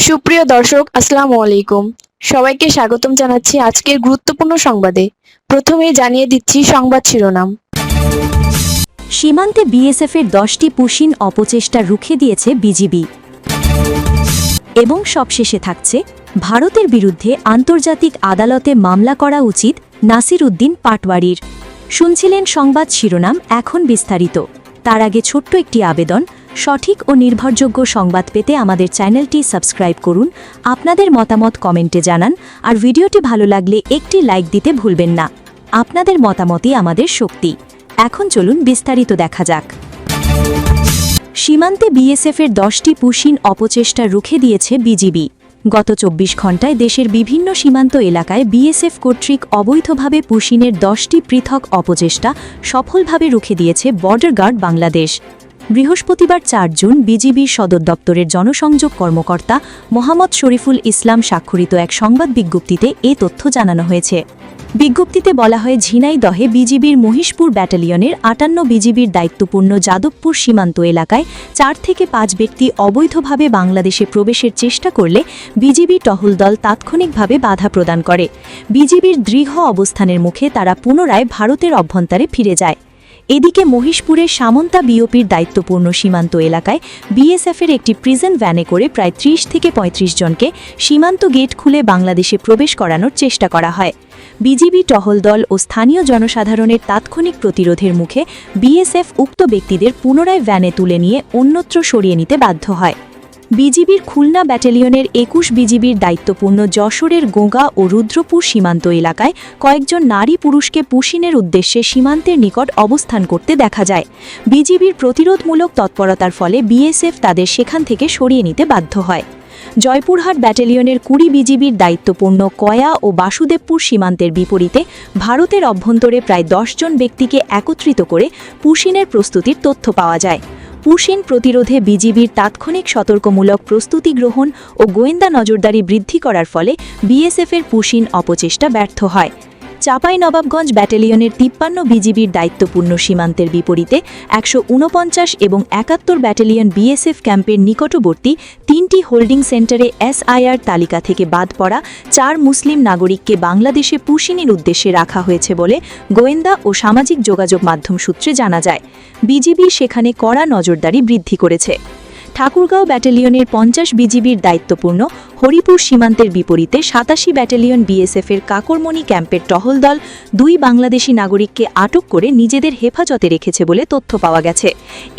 সুপ্রিয় দর্শক, আসসালামু আলাইকুম। সবাইকে স্বাগতম জানাচ্ছি আজকের গুরুত্বপূর্ণ সংবাদে। প্রথমেই জানিয়ে দিচ্ছি সংবাদ শিরোনাম। সীমান্তে বিএসএফের 10টি পুশিন অপচেষ্টা রুখে দিয়েছে বিজিবি। এবং সবশেষে থাকছে, ভারতের বিরুদ্ধে আন্তর্জাতিক আদালতে মামলা করা উচিত নাসির উদ্দিন পাটওয়ারির। শুনছিলেন সংবাদ শিরোনাম, এখন বিস্তারিত। তার আগে ছোট্ট একটি আবেদন, সঠিক ও নির্ভরযোগ্য সংবাদ পেতে আমাদের চ্যানেলটি সাবস্ক্রাইব করুন, আপনাদের মতামত কমেন্টে জানান, আর ভিডিওটি ভালো লাগলে একটি লাইক দিতে ভুলবেন না। আপনাদের মতামতই আমাদের শক্তি। এখন চলুন বিস্তারিত দেখা যাক। সীমান্তে বিএসএফের 10টি পুশিন অপচেষ্টা রুখে দিয়েছে বিজিবি। গত 24 ঘণ্টায় দেশের বিভিন্ন সীমান্ত এলাকায় বিএসএফ কর্তৃক অবৈধভাবে পুশিনের 10টি পৃথক অপচেষ্টা সফলভাবে রুখে দিয়েছে বর্ডার গার্ড বাংলাদেশ। বৃহস্পতিবার 4 জুন বিজিবির সদর দপ্তরের জনসংযোগ কর্মকর্তা মোহাম্মদ শরীফুল ইসলাম স্বাক্ষরিত এক সংবাদ বিজ্ঞপ্তিতে এ তথ্য জানানো হয়েছে। বিজ্ঞপ্তিতে বলা হয়, ঝিনাইদহে বিজিবির মহিষপুর ব্যাটালিয়নের 58 বিজিবির দায়িত্বপূর্ণ যাদবপুর সীমান্ত এলাকায় 4 থেকে 5 ব্যক্তি অবৈধভাবে বাংলাদেশে প্রবেশের চেষ্টা করলে বিজিবি টহল দল তাৎক্ষণিকভাবে বাধা প্রদান করে। বিজিবির দৃঢ় অবস্থানের মুখে তারা পুনরায় ভারতের অভ্যন্তরে ফিরে যায়। এদিকে মহিষপুরের সামন্তা বিওপির দায়িত্বপূর্ণ সীমান্ত এলাকায় বিএসএফের একটি প্রিজন ভ্যানে করে প্রায় 30 থেকে 35 জনকে সীমান্ত গেট খুলে বাংলাদেশে প্রবেশ করানোর চেষ্টা করা হয়। বিজিবি টহল দল ও স্থানীয় জনসাধারণের তাৎক্ষণিক প্রতিরোধের মুখে বিএসএফ উক্ত ব্যক্তিদের পুনরায় ভ্যানে তুলে নিয়ে অন্যত্র সরিয়ে নিতে বাধ্য হয়। বিজিবির খুলনা ব্যাটালিয়নের 21 বিজিবির দায়িত্বপূর্ণ যশোরের গোগা ও রুদ্রপুর সীমান্ত এলাকায় কয়েকজন নারী পুরুষকে পুশিনের উদ্দেশ্যে সীমান্তের নিকট অবস্থান করতে দেখা যায়। বিজিবির প্রতিরোধমূলক তৎপরতার ফলে বিএসএফ তাদের সেখান থেকে সরিয়ে নিতে বাধ্য হয়। জয়পুরহাট ব্যাটালিয়নের 20 বিজিবির দায়িত্বপূর্ণ কয়া ও বাসুদেবপুর সীমান্তের বিপরীতে ভারতের অভ্যন্তরে প্রায় 10 জন ব্যক্তিকে একত্রিত করে পুশিনের প্রস্তুতির তথ্য পাওয়া যায়। পুশিন প্রতিরোধে বিজিবির তাৎক্ষণিক সতর্কমূলক প্রস্তুতি গ্রহণ ও গোয়েন্দা নজরদারি বৃদ্ধি করার ফলে বিএসএফের পুশিন অপচেষ্টা ব্যর্থ হয়। চাঁপাইনবাবগঞ্জ ব্যাটালিয়নের 53 বিজিবির দায়িত্বপূর্ণ সীমান্তের বিপরীতে 149 এবং 71 ব্যাটালিয়ন বিএসএফ ক্যাম্পের নিকটবর্তী 3টি হোল্ডিং সেন্টারে এসআইআর তালিকা থেকে বাদ পড়া 4 মুসলিম নাগরিককে বাংলাদেশে পুশিনের উদ্দেশ্যে রাখা হয়েছে বলে গোয়েন্দা ও সামাজিক যোগাযোগ মাধ্যম সূত্রে জানা যায়। বিজিবি সেখানে কড়া নজরদারি বৃদ্ধি করেছে। ঠাকুরগাঁও ব্যাটালিয়নের 50 বিজিবির দায়িত্বপূর্ণ হরিপুর সীমান্তের বিপরীতে 87 ব্যাটালিয়ন বিএসএফের কাকরমণি ক্যাম্পের টহল দল 2 বাংলাদেশি নাগরিককে আটক করে নিজেদের হেফাজতে রেখেছে বলে তথ্য পাওয়া গেছে।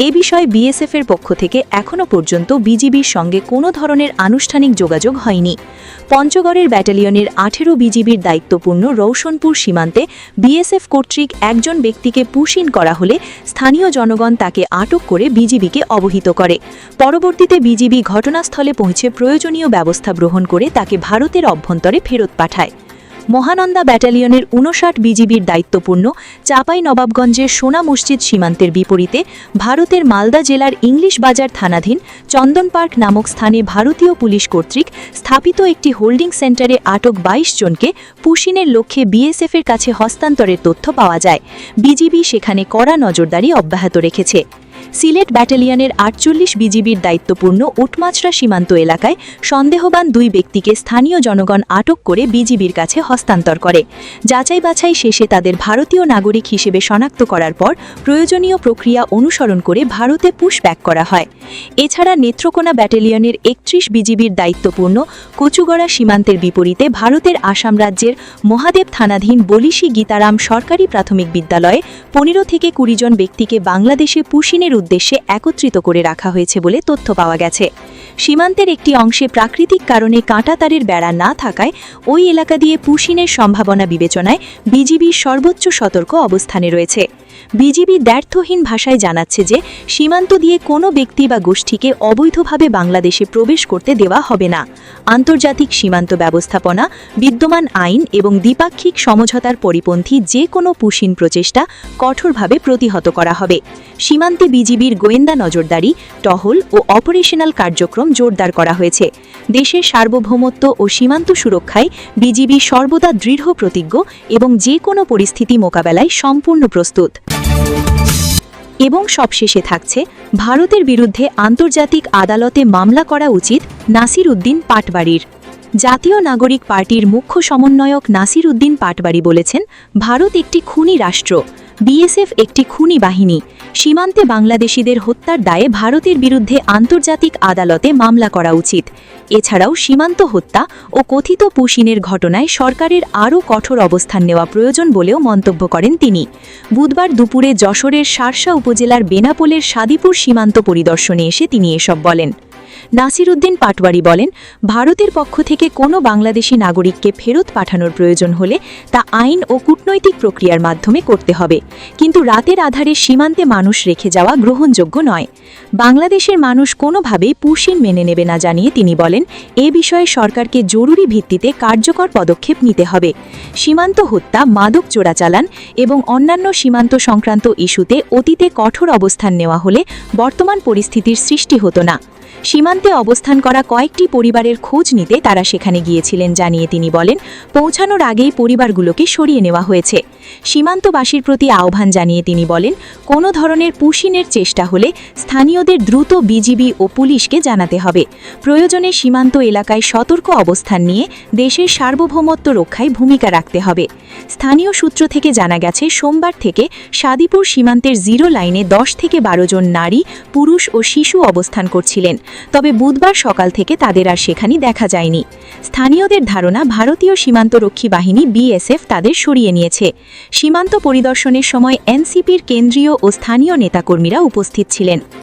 এ বিষয়ে বিএসএফের পক্ষ থেকে এখনও পর্যন্ত বিজিবির সঙ্গে কোনো ধরনের আনুষ্ঠানিক যোগাযোগ হয়নি। পঞ্চগড়ের ব্যাটালিয়নের 18 বিজিবির দায়িত্বপূর্ণ রৌশনপুর সীমান্তে বিএসএফ কর্তৃক একজন ব্যক্তিকে পুশিন করা হলে স্থানীয় জনগণ তাকে আটক করে বিজিবিকে অবহিত করে। পরবর্তীতে বিজিবি ঘটনাস্থলে পৌঁছে প্রয়োজনীয় ব্যবস্থা গ্রহণ করে তাকে ভারতের অভ্যন্তরে ফেরত পাঠায়। মহানন্দা ব্যাটালিয়নের 59 বিজিবির দায়িত্বপূর্ণ চাঁপাইনবাবগঞ্জের সোনা মসজিদ সীমান্তের বিপরীতে ভারতের মালদা জেলার ইংলিশ বাজার থানাধীন চন্দন পার্ক নামক স্থানে ভারতীয় পুলিশ কর্তৃক স্থাপিত একটি হোল্ডিং সেন্টারে আটক 22 জনকে পুশিনের লক্ষ্যে বিএসএফের কাছে হস্তান্তরের তথ্য পাওয়া যায়। বিজিবি সেখানে কড়া নজরদারি অব্যাহত রেখেছে। সিলেট ব্যাটালিয়নের 48 বিজিবির দায়িত্বপূর্ণ উটমাছড়া সীমান্ত এলাকায় সন্দেহবান 2 ব্যক্তিকে স্থানীয় জনগণ আটক করে বিজিবির কাছে হস্তান্তর করে। যাচাই বাছাই শেষে তাদের ভারতীয় নাগরিক হিসেবে শনাক্ত করার পর প্রয়োজনীয় প্রক্রিয়া অনুসরণ করে ভারতে পুশব্যাক করা হয়। এছাড়া নেত্রকোনা ব্যাটালিয়নের 31 বিজিবির দায়িত্বপূর্ণ কচুগড়া সীমান্তের বিপরীতে ভারতের আসাম রাজ্যের মহাদেব থানাধীন বলিশি গীতারাম সরকারি প্রাথমিক বিদ্যালয়ে 15 থেকে 20 জন ব্যক্তিকে বাংলাদেশে পুশিনের উদ্দেশ্যে একত্রিত করে রাখা হয়েছে বলে তথ্য পাওয়া গেছে। সীমান্তের একটি অংশে প্রাকৃতিক কারণে কাঁটাতারের বেড়া না থাকায় ওই এলাকা দিয়ে পুশিনের সম্ভাবনা বিবেচনায় বিজিবি সর্বোচ্চ সতর্ক অবস্থানে রয়েছে। বিজিবি দ্ব্যর্থহীন ভাষায় জানাচ্ছে যে সীমান্ত দিয়ে কোনো ব্যক্তি বা গোষ্ঠীকে অবৈধভাবে বাংলাদেশে প্রবেশ করতে দেওয়া হবে না। আন্তর্জাতিক সীমান্ত ব্যবস্থাপনা, বিদ্যমান আইন এবং দ্বিপাক্ষিক সমঝোতার পরিপন্থী যে কোনো পুশিন প্রচেষ্টা কঠোরভাবে প্রতিহত করা হবে। সীমান্তে বিজিবির গোয়েন্দা নজরদারি, টহল ও অপারেশনাল কার্যক্রম জোরদার করা হয়েছে। দেশের সার্বভৌমত্ব ও সীমান্ত সুরক্ষায় বিজিবি সর্বদা দৃঢ় প্রতিজ্ঞ এবং যে কোনো পরিস্থিতি মোকাবেলায় সম্পূর্ণ প্রস্তুত। এবং সবশেষে থাকছে ভারতের বিরুদ্ধে আন্তর্জাতিক আদালতে মামলা করা উচিত নাসির উদ্দিন পাটবাড়ির। জাতীয় নাগরিক পার্টির মুখ্য সমন্বয়ক নাসির উদ্দিন পাটবাড়ি বলেছেন, ভারত একটি খুনি রাষ্ট্র, বিএসএফ একটি খুনি বাহিনী। সীমান্তে বাংলাদেশিদের হত্যার দায়ে ভারতের বিরুদ্ধে আন্তর্জাতিক আদালতে মামলা করা উচিত। এছাড়াও সীমান্ত হত্যা ও কথিত পুশিনের ঘটনায় সরকারের আরও কঠোর অবস্থান নেওয়া প্রয়োজন বলেও মন্তব্য করেন তিনি। বুধবার দুপুরে যশোরের শার্শা উপজেলার বেনাপোলের সাদিপুর সীমান্ত পরিদর্শনে এসে তিনি এসব বলেন। নাসির উদ্দিন পাটওয়ারি বলেন, ভারতের পক্ষ থেকে কোনো বাংলাদেশি নাগরিককে ফেরত পাঠানোর প্রয়োজন হলে তা আইন ও কূটনৈতিক প্রক্রিয়ার মাধ্যমে করতে হবে, কিন্তু রাতের আধারে সীমান্তে মানুষ রেখে যাওয়া গ্রহণযোগ্য নয়। বাংলাদেশের মানুষ কোনোভাবেই পুশিন মেনে নেবে না জানিয়ে তিনি বলেন, এ বিষয়ে সরকারকে জরুরি ভিত্তিতে কার্যকর পদক্ষেপ নিতে হবে। সীমান্ত হত্যা, মাদক চোরাচালান এবং অন্যান্য সীমান্ত সংক্রান্ত ইস্যুতে অতীতে কঠোর অবস্থান নেওয়া হলে বর্তমান পরিস্থিতির সৃষ্টি হতো না। সীমান্তে অবস্থান করা কয়েকটি পরিবারের খোঁজ নিতে তারা সেখানে গিয়েছিলেন জানিয়ে তিনি বলেন, পৌঁছানোর আগেই পরিবারগুলোকে সরিয়ে নেওয়া হয়েছে। সীমান্তবাসীর প্রতি আহ্বান জানিয়ে তিনি বলেন, কোনো ধরনের পুশিনের চেষ্টা হলে স্থানীয়দের দ্রুত বিজিবি ও পুলিশকে জানাতে হবে। প্রয়োজনে সীমান্ত এলাকায় সতর্ক অবস্থান নিয়ে দেশের সার্বভৌমত্ব রক্ষায় ভূমিকা রাখতে হবে। স্থানীয় সূত্র থেকে জানা গেছে, সোমবার থেকে সাদিপুর সীমান্তের জিরো লাইনে 10 থেকে 12 জন নারী, পুরুষ ও শিশু অবস্থান করছিলেন, তবে বুধবার সকাল থেকে তাদের আর সেখানে দেখা যায়নি। স্থানীয়দের ধারণা, ভারতীয় সীমান্তরক্ষী বাহিনী বিএসএফ তাদের সরিয়ে নিয়েছে। সীমান্ত পরিদর্শনের সময় এনসিপির কেন্দ্রীয় ও স্থানীয় নেতাকর্মীরা উপস্থিত ছিলেন।